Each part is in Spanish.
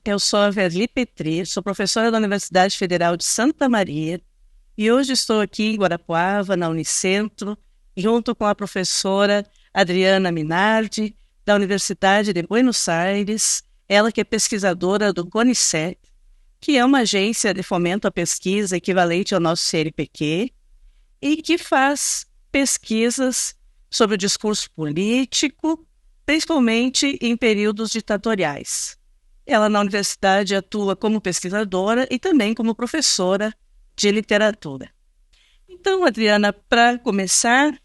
Eu sou a Verli Petri, sou professora da Universidade Federal de Santa Maria e hoje estou aqui em Guarapuava, na Unicentro, junto com a professora Adriana Minardi, da Universidade de Buenos Aires, ela que é pesquisadora do CONICET, que é uma agência de fomento à pesquisa equivalente ao nosso CNPq e que faz pesquisas sobre o discurso político, principalmente em períodos ditatoriais. Ela, na universidade, atua como pesquisadora e também como professora de literatura. Então, Adriana, para começar,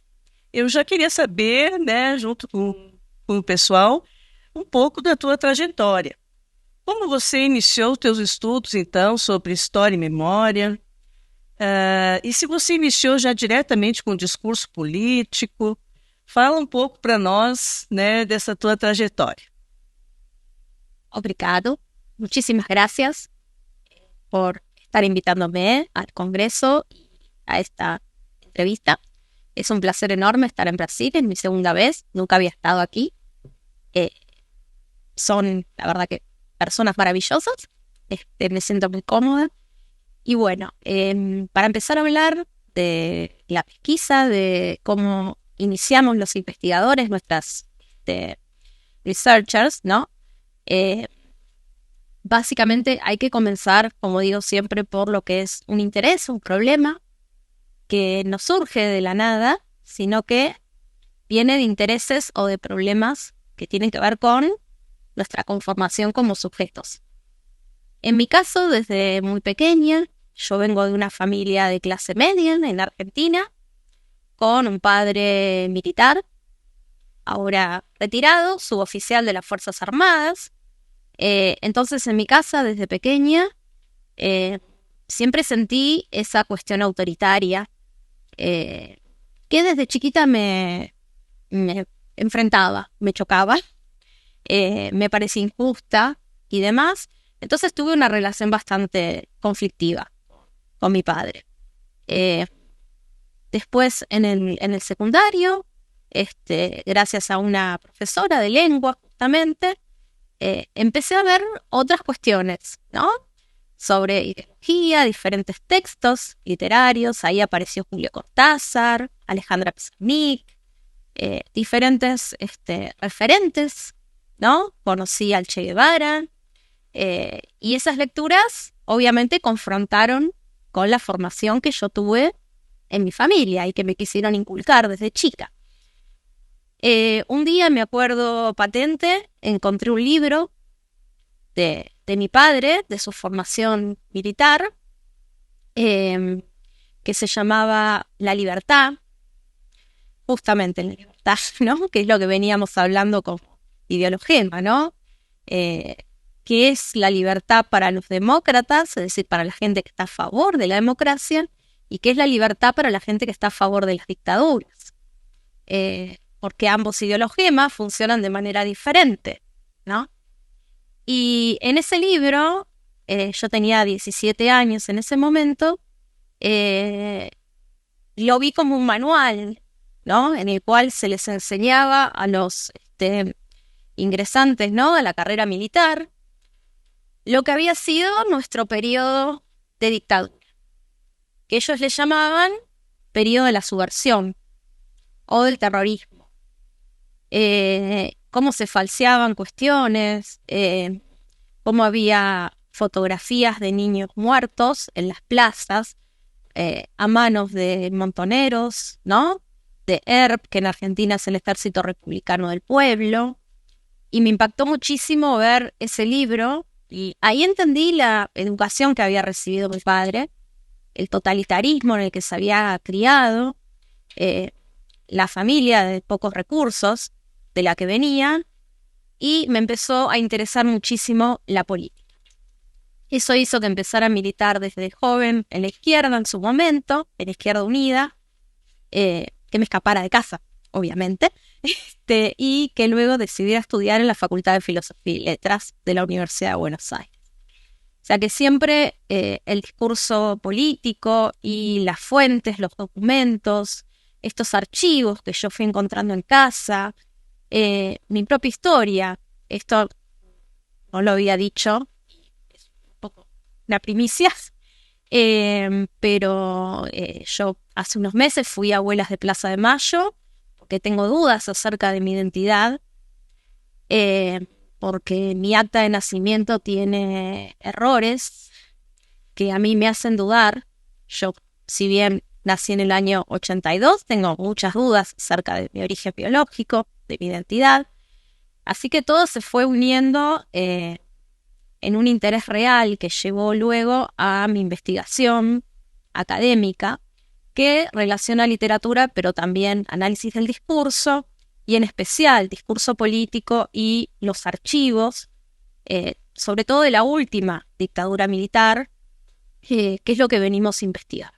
eu já queria saber, né, junto com o pessoal, um pouco da tua trajetória. Como você iniciou os teus estudos, então, sobre história e memória? E se você iniciou já diretamente com o discurso político, fala um pouco para nós, né, dessa tua trajetória. Obrigado. Muchísimas gracias por estar invitándome al Congreso y a esta entrevista. Es un placer enorme estar en Brasil, es mi segunda vez, nunca había estado aquí. Son, la verdad que, personas maravillosas, me siento muy cómoda. Y bueno, para empezar a hablar de la pesquisa, de cómo iniciamos los investigadores, nuestras researchers, ¿no? Básicamente hay que comenzar, como digo siempre, por lo que es un interés, un problema que no surge de la nada, sino que viene de intereses o de problemas que tienen que ver con nuestra conformación como sujetos. En mi caso, desde muy pequeña, yo vengo de una familia de clase media en Argentina, con un padre militar, ahora retirado, suboficial de las Fuerzas Armadas. Entonces en mi casa desde pequeña siempre sentí esa cuestión autoritaria que desde chiquita me enfrentaba, me chocaba, me parecía injusta y demás. Entonces tuve una relación bastante conflictiva con mi padre. Después en el secundario, gracias a una profesora de lengua justamente, empecé a ver otras cuestiones, ¿no? Sobre ideología, diferentes textos literarios. Ahí apareció Julio Cortázar, Alejandra Pizarnik, diferentes referentes, ¿no? Conocí al Che Guevara, y esas lecturas obviamente confrontaron con la formación que yo tuve en mi familia y que me quisieron inculcar desde chica. Un día, me acuerdo patente, encontré un libro de mi padre, de su formación militar, que se llamaba La Libertad, justamente La Libertad, ¿no? Que es lo que veníamos hablando como ideologema, ¿no? Que es la libertad para los demócratas, es decir, para la gente que está a favor de la democracia, y que es la libertad para la gente que está a favor de las dictaduras. Porque ambos ideologemas funcionan de manera diferente, ¿no? Y en ese libro, yo tenía 17 años en ese momento, lo vi como un manual, ¿no? En el cual se les enseñaba a los ingresantes, ¿no?, a la carrera militar, lo que había sido nuestro periodo de dictadura, que ellos le llamaban periodo de la subversión o del terrorismo. Cómo se falseaban cuestiones, cómo había fotografías de niños muertos en las plazas a manos de montoneros, ¿no? De ERP, que en Argentina es el Ejército Republicano del Pueblo. Y me impactó muchísimo ver ese libro, y ahí entendí la educación que había recibido mi padre, el totalitarismo en el que se había criado, la familia de pocos recursos de la que venía, y me empezó a interesar muchísimo la política. Eso hizo que empezara a militar desde joven en la izquierda en su momento, en la Izquierda Unida, que me escapara de casa, obviamente, y que luego decidiera estudiar en la Facultad de Filosofía y Letras de la Universidad de Buenos Aires. O sea que siempre el discurso político y las fuentes, los documentos, estos archivos que yo fui encontrando en casa, mi propia historia, esto no lo había dicho, una primicia. Pero yo hace unos meses fui a Abuelas de Plaza de Mayo porque tengo dudas acerca de mi identidad, porque mi acta de nacimiento tiene errores que a mí me hacen dudar. Yo, si bien nací en el año 82, tengo muchas dudas acerca de mi origen biológico, de mi identidad. Así que todo se fue uniendo en un interés real que llevó luego a mi investigación académica, que relaciona literatura, pero también análisis del discurso, y en especial discurso político y los archivos, sobre todo de la última dictadura militar, que es lo que venimos a investigar.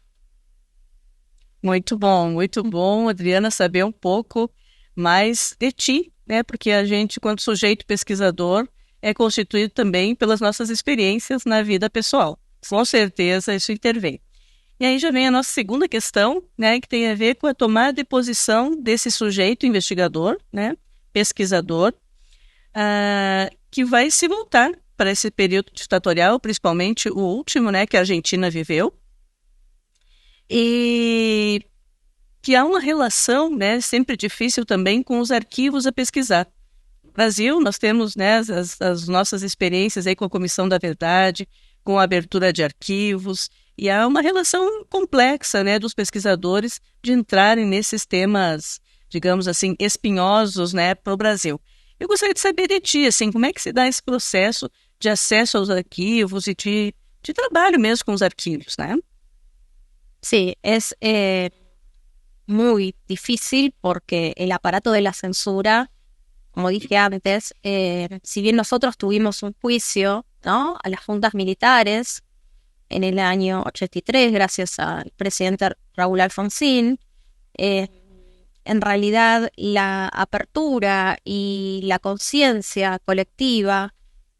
Muito bom, Adriana, saber um pouco mais de ti, né? Porque a gente, quando sujeito pesquisador, é constituído também pelas nossas experiências na vida pessoal. Com certeza isso intervém. E aí já vem a nossa segunda questão, né, que tem a ver com a tomada de posição desse sujeito investigador, né, pesquisador, que vai se voltar para esse período ditatorial, principalmente o último, né, que a Argentina viveu, e que há uma relação, né, sempre difícil também com os arquivos a pesquisar. No Brasil, nós temos, né, as nossas experiências aí com a Comissão da Verdade, com a abertura de arquivos, e há uma relação complexa, né, dos pesquisadores de entrarem nesses temas, digamos assim, espinhosos, né, para o Brasil. Eu gostaria de saber de ti, assim, como é que se dá esse processo de acesso aos arquivos e de trabalho mesmo com os arquivos, né? Sí, es muy difícil porque el aparato de la censura, como dije antes, si bien nosotros tuvimos un juicio, ¿no?, a las juntas militares en el año 83, gracias al presidente Raúl Alfonsín, en realidad la apertura y la conciencia colectiva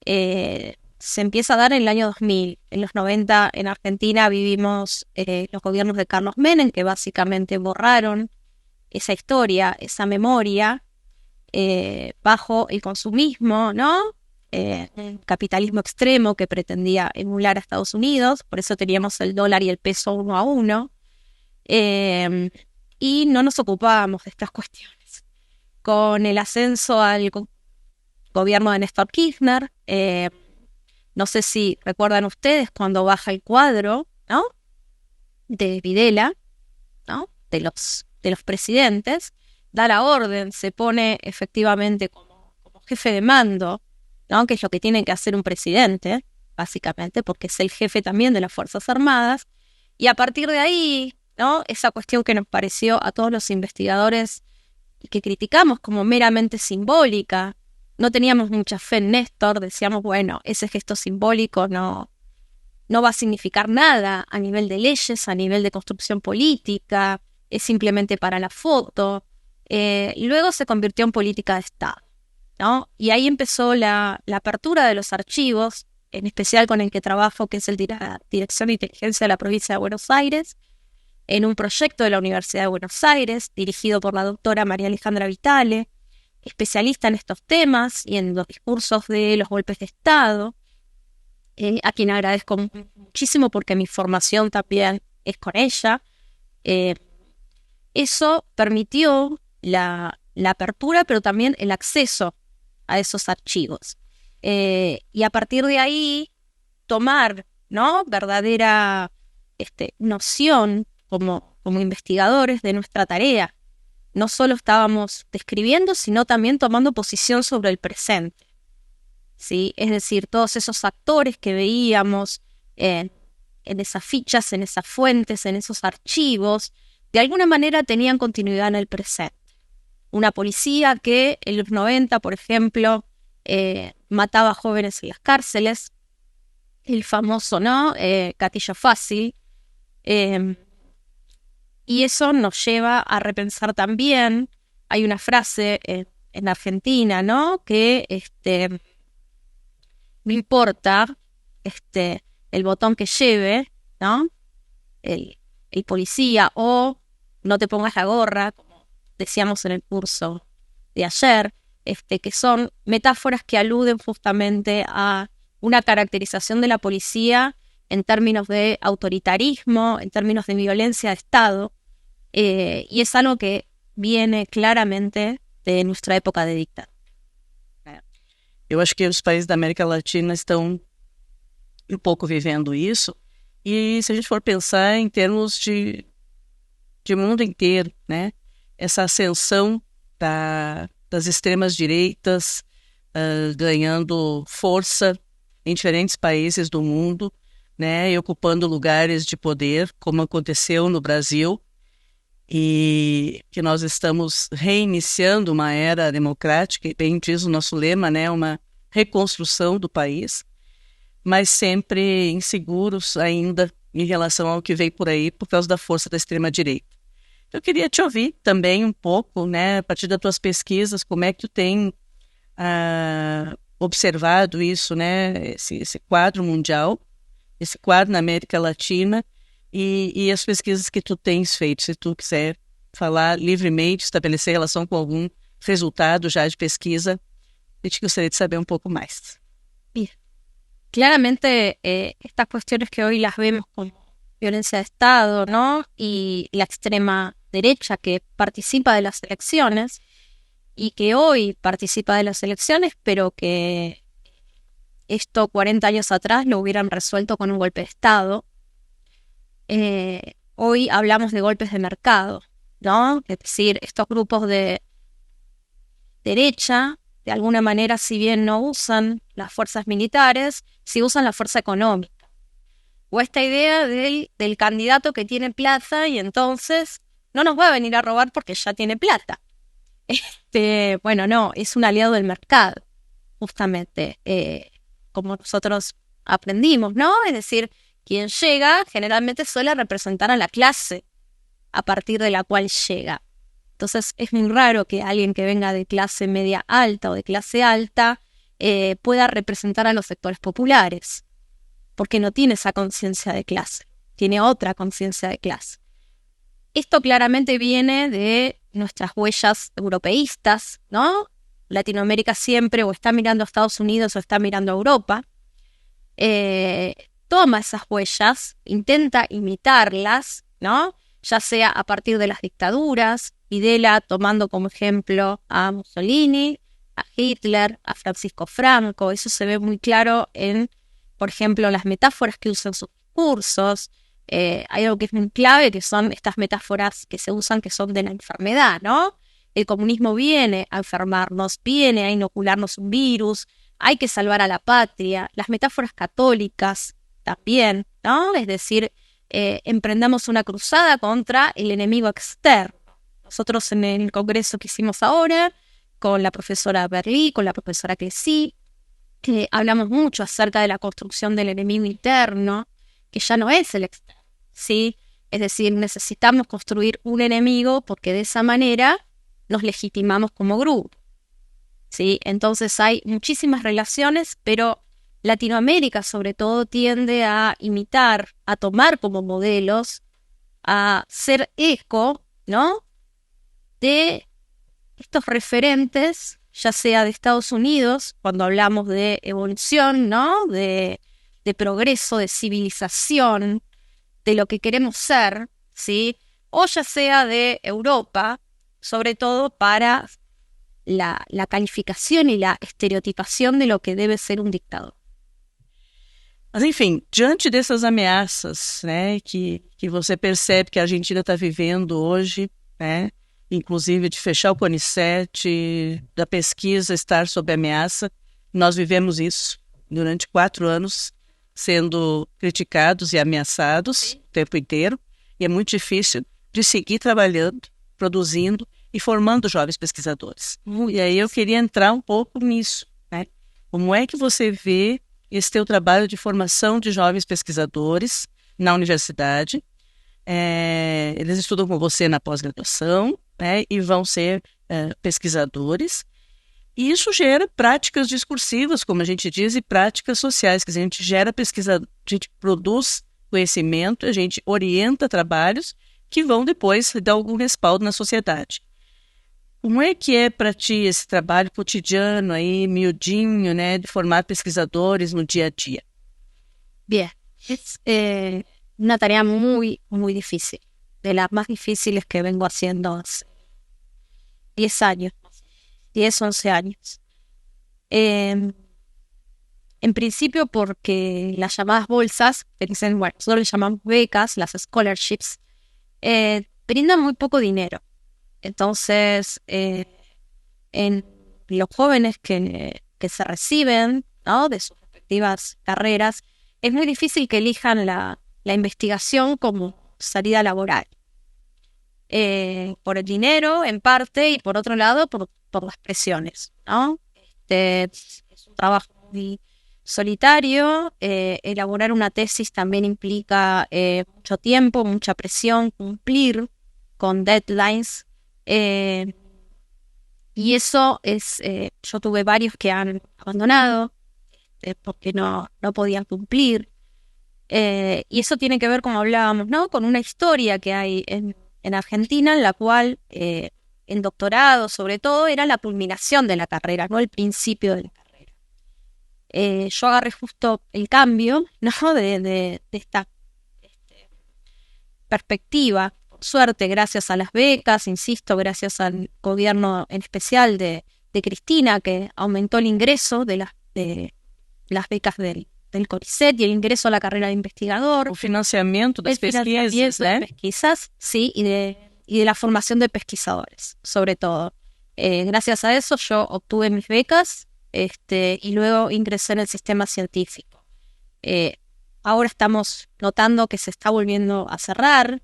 se empieza a dar en el año 2000. En los 90 en Argentina vivimos los gobiernos de Carlos Menem, que básicamente borraron esa historia, esa memoria, bajo el consumismo, ¿no? Un capitalismo extremo que pretendía emular a Estados Unidos, por eso teníamos el dólar y el peso 1 a 1, y no nos ocupábamos de estas cuestiones. Con el ascenso al gobierno de Néstor Kirchner, no sé si recuerdan ustedes cuando baja el cuadro, ¿no?, de Videla, ¿no?, de los presidentes, da la orden, se pone efectivamente como jefe de mando, ¿no?, que es lo que tiene que hacer un presidente, básicamente, porque es el jefe también de las Fuerzas Armadas, y a partir de ahí, ¿no?, esa cuestión que nos pareció a todos los investigadores y que criticamos como meramente simbólica, no teníamos mucha fe en Néstor, decíamos, bueno, ese gesto simbólico no va a significar nada a nivel de leyes, a nivel de construcción política, es simplemente para la foto. Luego se convirtió en política de Estado, ¿no? Y ahí empezó la apertura de los archivos, en especial con el que trabajo, que es el de la Dirección de Inteligencia de la Provincia de Buenos Aires, en un proyecto de la Universidad de Buenos Aires, dirigido por la doctora María Alejandra Vitale, especialista en estos temas y en los discursos de los golpes de Estado, a quien agradezco muchísimo porque mi formación también es con ella. Eso permitió la apertura, pero también el acceso a esos archivos. Y a partir de ahí, tomar, ¿no?, verdadera noción como investigadores de nuestra tarea. No solo estábamos describiendo, sino también tomando posición sobre el presente, ¿sí? Es decir, todos esos actores que veíamos en esas fichas, en esas fuentes, en esos archivos, de alguna manera tenían continuidad en el presente. Una policía que en los 90, por ejemplo, mataba a jóvenes en las cárceles, el famoso, ¿no?, gatillo fácil, y eso nos lleva a repensar también, hay una frase en Argentina, ¿no?, que no importa el botón que lleve, ¿no?, el policía, o no te pongas la gorra, como decíamos en el curso de ayer, que son metáforas que aluden justamente a una caracterización de la policía en términos de autoritarismo, en términos de violencia de Estado, y es algo que viene claramente de nuestra época de dictadura. Eu acho que os países da América Latina estão um pouco vivendo isso, e se a gente for pensar em termos de mundo inteiro, né? Essa ascensão das extremas direitas ganhando força em diferentes países do mundo, né? E ocupando lugares de poder, como aconteceu no Brasil, e que nós estamos reiniciando uma era democrática, e bem diz o nosso lema, né? Uma reconstrução do país, mas sempre inseguros ainda em relação ao que vem por aí por causa da força da extrema-direita. Eu queria te ouvir também um pouco, né, a partir das tuas pesquisas, como é que tu tem observado isso, né, esse quadro mundial, esse quadro na América Latina e as pesquisas que tu tens feito. Se tu quiser falar livremente, estabelecer relação com algum resultado já de pesquisa, eu te gostaria de saber un poco más. Bien. Claramente estas cuestiones que hoy las vemos como violencia de Estado, ¿no? Y la extrema derecha que participa de las elecciones y que hoy participa de las elecciones, pero que esto 40 años atrás lo hubieran resuelto con un golpe de Estado. Hoy hablamos de golpes de mercado, ¿no? Es decir, estos grupos de derecha, de alguna manera, si bien no usan las fuerzas militares, sí usan la fuerza económica. O esta idea del candidato que tiene plata y entonces no nos va a venir a robar porque ya tiene plata. Bueno, no, es un aliado del mercado, justamente, como nosotros aprendimos, ¿no? Es decir, quien llega generalmente suele representar a la clase a partir de la cual llega. Entonces es muy raro que alguien que venga de clase media alta o de clase alta pueda representar a los sectores populares, porque no tiene esa conciencia de clase, tiene otra conciencia de clase. Esto claramente viene de nuestras huellas europeístas, ¿no? Latinoamérica siempre o está mirando a Estados Unidos o está mirando a Europa. Toma esas huellas, intenta imitarlas, ¿no? Ya sea a partir de las dictaduras, Videla tomando como ejemplo a Mussolini, a Hitler, a Francisco Franco. Eso se ve muy claro en, por ejemplo, las metáforas que usan sus discursos. Hay algo que es muy clave, que son estas metáforas que se usan, que son de la enfermedad, ¿no? El comunismo viene a enfermarnos, viene a inocularnos un virus, hay que salvar a la patria. Las metáforas católicas también, ¿no? Es decir, emprendamos una cruzada contra el enemigo externo. Nosotros en el congreso que hicimos ahora, con la profesora Berlí, con la profesora Clesí, hablamos mucho acerca de la construcción del enemigo interno, que ya no es el externo, ¿sí? Es decir, necesitamos construir un enemigo porque de esa manera nos legitimamos como grupo, ¿sí? Entonces hay muchísimas relaciones, pero Latinoamérica sobre todo tiende a imitar, a tomar como modelos, a ser eco, ¿no?, de estos referentes, ya sea de Estados Unidos, cuando hablamos de evolución, ¿no?, de progreso, de civilización, de lo que queremos ser, ¿sí?, o ya sea de Europa, sobre todo para la calificación y la estereotipación de lo que debe ser un dictador. Mas, enfim, diante dessas ameaças, né, que você percebe que a Argentina está vivendo hoje, né, inclusive de fechar o CONICET, da pesquisa estar sob ameaça, nós vivemos isso durante 4 anos, sendo criticados e ameaçados o tempo inteiro, e é muito difícil de seguir trabalhando, produzindo e formando jovens pesquisadores. E aí eu queria entrar um pouco nisso, né? Como é que você vê esse teu trabalho de formação de jovens pesquisadores na universidade? Eles estudam com você na pós-graduação, né, e vão ser pesquisadores. E isso gera práticas discursivas, como a gente diz, e práticas sociais. Quer dizer, a gente gera pesquisa, a gente produz conhecimento, a gente orienta trabalhos que vão depois dar algum respaldo na sociedade. Como é que é para ti esse trabalho cotidiano aí, miudinho, né, de formar pesquisadores no dia a dia? Bien. Es una tarea muy, muy difícil, de las más difíciles que vengo haciendo hace 10 años, 10, 11 años. Eh, en principio porque las llamadas bolsas, que dicen, bueno, nosotros le llamamos becas, las scholarships, brindan muy poco dinero. Entonces, en los jóvenes que se reciben, ¿no?, de sus respectivas carreras, es muy difícil que elijan la investigación como salida laboral. Por el dinero, en parte, y por otro lado, por las presiones, ¿no? Es un trabajo muy solitario. Elaborar una tesis también implica mucho tiempo, mucha presión, cumplir con deadlines. Y eso es, yo tuve varios que han abandonado porque no podían cumplir. Y eso tiene que ver, como hablábamos, ¿no?, con una historia que hay en Argentina, en la cual el doctorado, sobre todo, era la culminación de la carrera, no el principio de la carrera. Yo agarré justo el cambio, ¿no?, de esta perspectiva. Por suerte, gracias a las becas, insisto, gracias al gobierno en especial de Cristina, que aumentó el ingreso de las becas del CONICET y el ingreso a la carrera de investigador. O financiamiento das pesquisas, ¿eh? Pesquisas, sí, y de la formación de pesquisadores, sobre todo. Gracias a eso yo obtuve mis becas y luego ingresé en el sistema científico. Ahora estamos notando que se está volviendo a cerrar,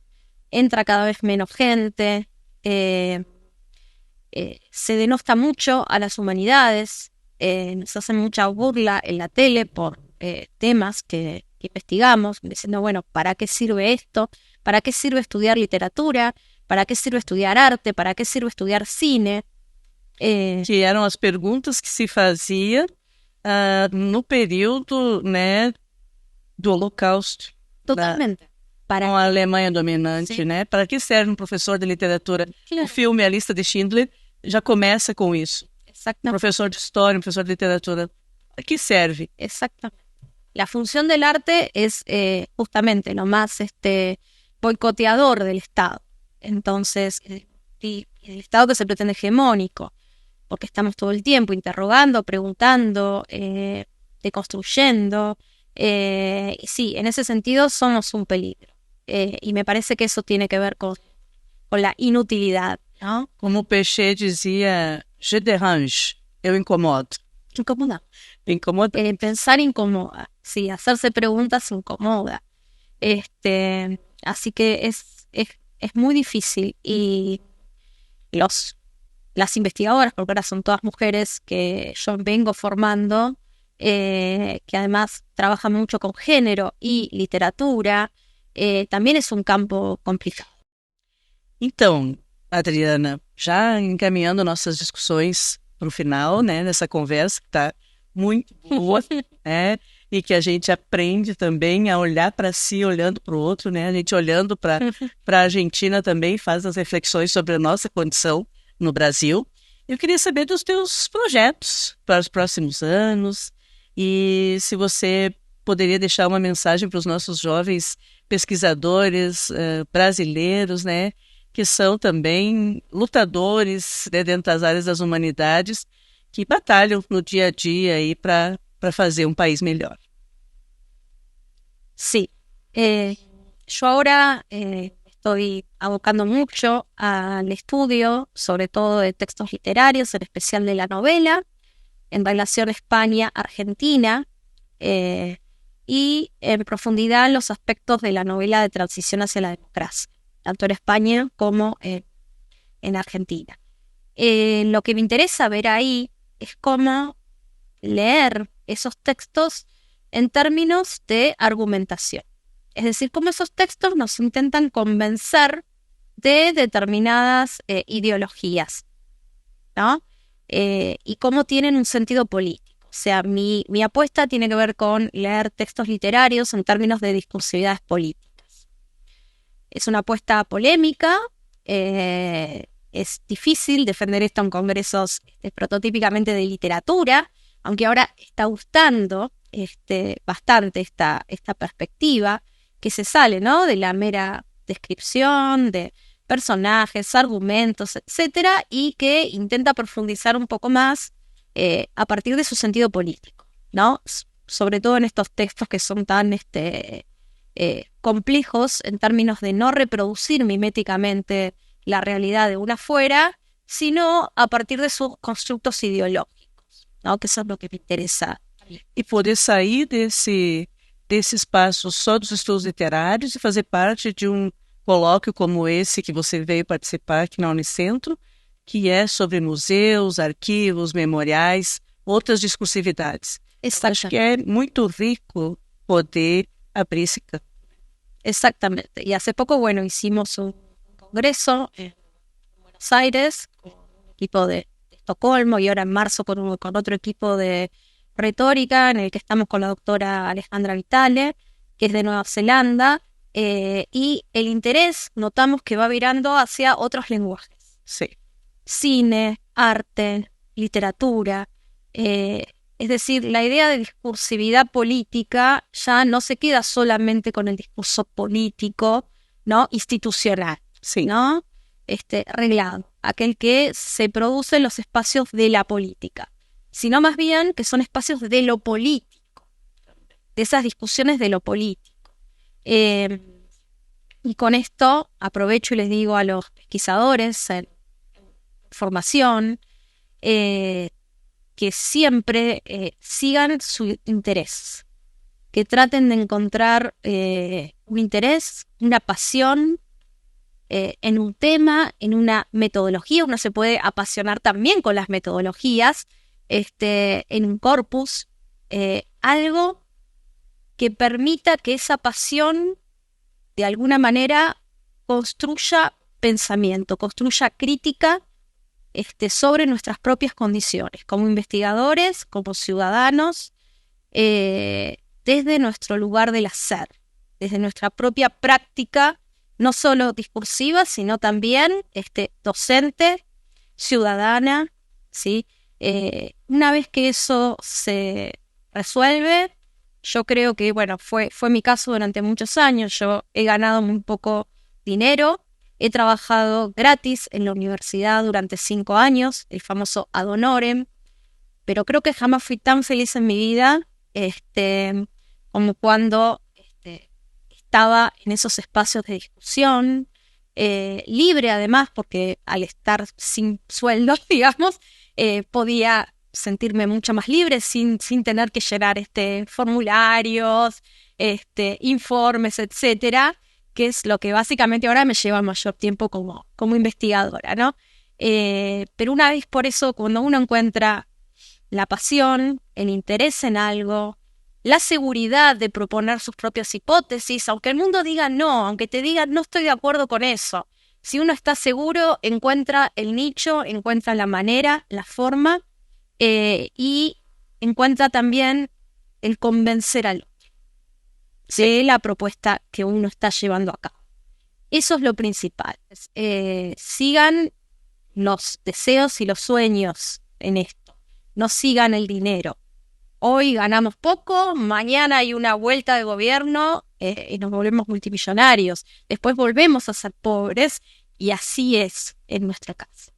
entra cada vez menos gente, se denosta mucho a las humanidades, nos hacen mucha burla en la tele por temas que investigamos, diciendo, bueno, ¿para qué sirve esto? ¿Para qué sirve estudiar literatura? ¿Para qué sirve estudiar arte? ¿Para qué sirve estudiar cine? Que eram as perguntas que se fazia no período, né, do Holocausto. Totalmente. Com a Alemanha dominante, Sim. né? Para que serve um professor de literatura? Claro. O filme A Lista de Schindler já começa com isso. Exactamente. Um professor de história, um professor de literatura. ¿A qué serve? Exactamente. La función del arte es justamente lo más boicoteador del Estado. Entonces, y el Estado que se pretende hegemónico, porque estamos todo el tiempo interrogando, preguntando, deconstruyendo. Y sí, en ese sentido somos un peligro. Y me parece que eso tiene que ver con la inutilidad, ¿no? Como Pechet dizia, je dérange, eu incomodo. Incomoda. Incomoda. Pensar incomoda, sí, hacerse preguntas incomoda. Así que es muy difícil. Y las investigadoras, porque ahora son todas mujeres que yo vengo formando, que además trabajan mucho con género y literatura, también es um campo complicado. Então, Adriana, já encaminhando nossas discussões para o final, né, nessa conversa que está muito boa, né, e que a gente aprende também a olhar para si, olhando para o outro, né, a gente olhando para a Argentina também faz as reflexões sobre a nossa condição no Brasil. Eu queria saber dos teus projetos para os próximos anos e se você poderia deixar uma mensagem para os nossos jovens pesquisadores brasileiros, né, que são também lutadores, né, dentro das áreas das humanidades, que batalham no dia a dia aí para fazer um país melhor. Sí. Yo ahora estoy abocando mucho al estudio, sobre todo de textos literarios, en especial de la novela, en relación España-Argentina, y en profundidad en los aspectos de la novela de transición hacia la democracia, tanto en España como en Argentina. Lo que me interesa ver ahí es cómo leer esos textos en términos de argumentación. Es decir, cómo esos textos nos intentan convencer de determinadas ideologías, ¿no? Y cómo tienen un sentido político. O sea, mi apuesta tiene que ver con leer textos literarios en términos de discursividades políticas. Es una apuesta polémica, es difícil defender esto en congresos prototípicamente de literatura, aunque ahora está gustando bastante esta perspectiva que se sale, ¿no?, de la mera descripción de personajes, argumentos, etcétera, y que intenta profundizar un poco más a partir de su sentido político, ¿no? Sobre todo en estos textos que son tan complejos en términos de no reproducir miméticamente la realidad de una fuera, sino a partir de sus constructos ideológicos, ¿no?, que eso es lo que me interesa. E poder sair desse espaço só dos estudos literários e fazer parte de colóquio como esse que você veio participar aqui na Unicentro, que é sobre museus, arquivos, memoriais, outras discursividades. Acho que é muito rico poder abrir esse campo. Exactamente. Y hace poco, bueno, hicimos un congreso en Buenos Aires con un equipo de Estocolmo y ahora en marzo con otro equipo de retórica en el que estamos con la doctora Alejandra Vitale, que es de Nueva Zelanda, y el interés notamos que va virando hacia otros lenguajes. Sí. Cine, arte, literatura. Es decir, la idea de discursividad política ya no se queda solamente con el discurso político, ¿no?, institucional, sí, ¿no?, reglado, aquel que se produce en los espacios de la política, sino más bien que son espacios de lo político, de esas discusiones de lo político. Y con esto aprovecho y les digo a los pesquisadores en formación que siempre sigan su interés, que traten de encontrar un interés, una pasión en un tema, en una metodología. Uno se puede apasionar también con las metodologías, en un corpus, algo que permita que esa pasión de alguna manera construya pensamiento, construya crítica sobre nuestras propias condiciones, como investigadores, como ciudadanos, desde nuestro lugar del hacer, desde nuestra propia práctica, no solo discursiva, sino también docente, ciudadana, ¿sí? Una vez que eso se resuelve, yo creo que, bueno, fue mi caso durante muchos años. Yo he ganado muy poco dinero, he trabajado gratis en la universidad durante 5 años, el famoso ad honorem, pero creo que jamás fui tan feliz en mi vida como cuando estaba en esos espacios de discusión, libre además, porque al estar sin sueldo, digamos, podía sentirme mucho más libre sin tener que llenar formularios, informes, etcétera, que es lo que básicamente ahora me lleva mayor tiempo como investigadora, ¿no? Pero una vez por eso, cuando uno encuentra la pasión, el interés en algo, la seguridad de proponer sus propias hipótesis, aunque el mundo diga no, aunque te diga no estoy de acuerdo con eso, si uno está seguro, encuentra el nicho, encuentra la manera, la forma, y encuentra también el convencer al otro de la propuesta que uno está llevando a cabo. Eso es lo principal. Sigan los deseos y los sueños en esto. No sigan el dinero. Hoy ganamos poco, mañana hay una vuelta de gobierno y nos volvemos multimillonarios. Después volvemos a ser pobres y así es en nuestra casa.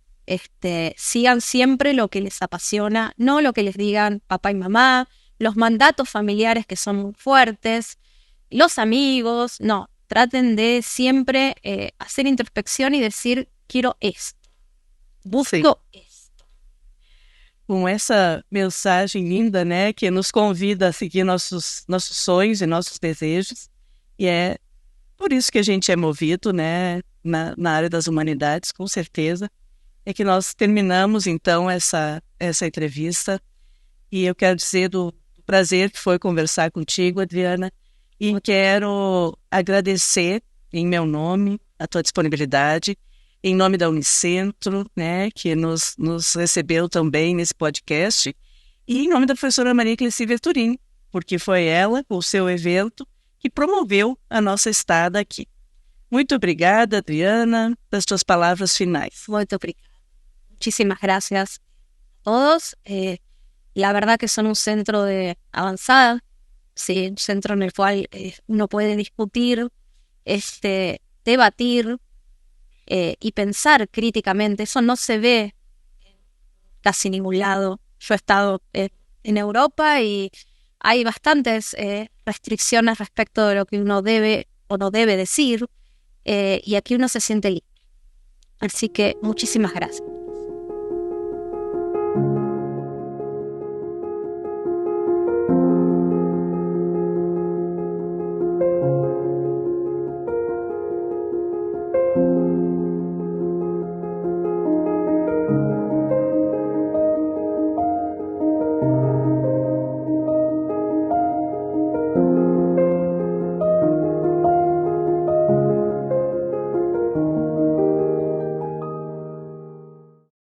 Sigan siempre lo que les apasiona, no lo que les digan papá y mamá, los mandatos familiares que son muy fuertes, los amigos, no. Traten de siempre hacer introspección y decir, quiero esto, busco esto. Com essa mensagem linda, né, que nos convida a seguir nossos sonhos e nossos desejos, e é por isso que a gente é movido, né, na área das humanidades, com certeza, é que nós terminamos, então, essa entrevista, e eu quero dizer do prazer que foi conversar contigo, Adriana, e quero agradecer, em meu nome, a tua disponibilidade, em nome da Unicentro, né, que nos recebeu também nesse podcast, e em nome da professora Maria Cleci Verturini, porque foi ela, o seu evento, que promoveu a nossa estada aqui. Muito obrigada, Adriana, das tuas palavras finais. Muito obrigada. Muchísimas gracias a todos. La verdad que son un centro de avanzada ¿sí? Un centro en el cual uno puede discutir, debatir y pensar críticamente. Eso no se ve casi ningún lado. Yo he estado en Europa y hay bastantes restricciones respecto de lo que uno debe o no debe decir, y aquí uno se siente libre. Así que muchísimas gracias.